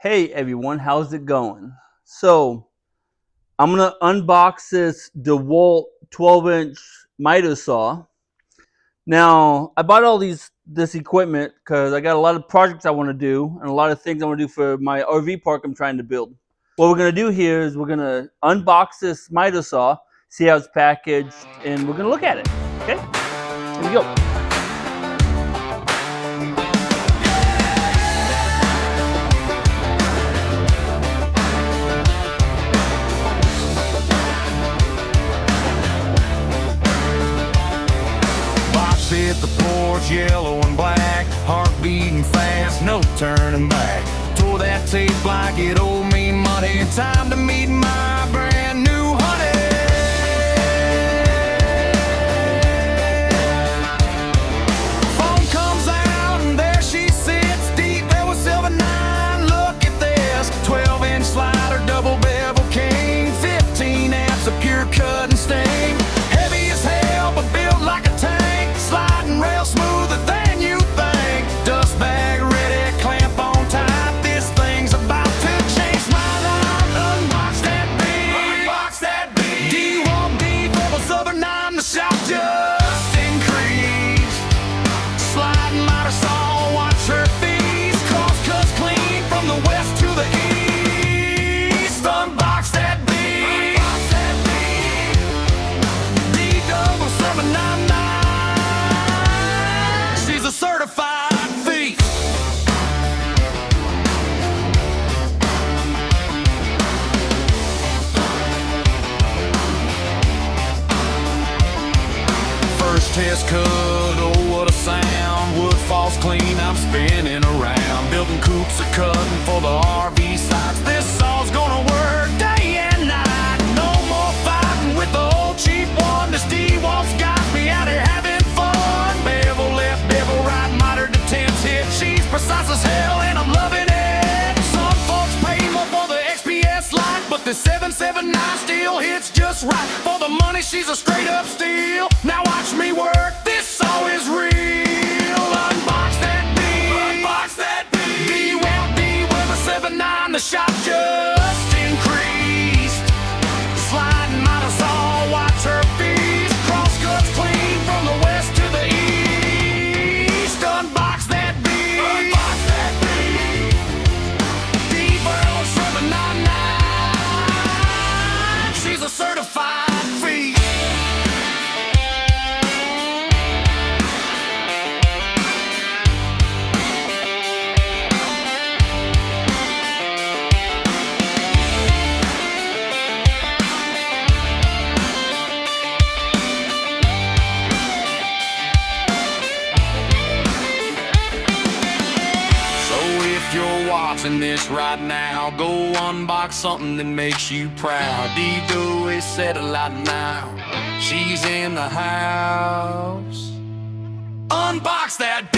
Hey everyone, how's it going? So I'm gonna unbox this DeWalt 12-inch miter saw. Now I bought all this equipment because I got a lot of projects I want to do and a lot of things I want to do for my RV park I'm trying to build. What we're gonna do here is we're gonna unbox this miter saw, see how it's packaged, and we're gonna look at it. Okay? Here we go. Hit the porch, yellow and black, heart beating fast, no turning back. Tore that tape like it owed me money. Time to meet my brand new honey. Phone comes out and there she sits, DWS779. Look at this, 12-inch slider, double bevel king, 15 amps of pure cut and stain. Heavy as hell, but built like a tank. Sliding rail smoother than you think. Dust bag ready, clamp on tight. This thing's about to change my life. Unbox that beast. Unbox that beast. DeWalt DWS779. The shop just increased. Sliding miter saw, watch her feast. Cross cuts clean from the west to the east. Unbox that beast. Unbox that beast. DWS779. A certified thief. First test cut, oh what a sound. Wood falls clean, I'm spinning around. Building coops are cutting for the RV sites. This saw's gonna work day and night. No more fighting with the old cheap one. This DeWalt's got me out here having fun. Bevel left, bevel right, miter to temps hit. She's precise as hell and I'm loving it. Some folks pay more for the XPS light, but the 779 still hits just right. For the money, she's a straight up steal. Now watch me work, this saw is real. Unbox that beast. Unbox that beast. DeWalt DWS779, the shop just increased. Sliding miter saw, watch her feast. Cross cuts clean from the west to the east. Unbox that beast. Unbox that beast. DWS779. She's a certified thief. You're watching this right now, go unbox something that makes you proud. DeWalt said it loud now, she's in the house. Unbox that.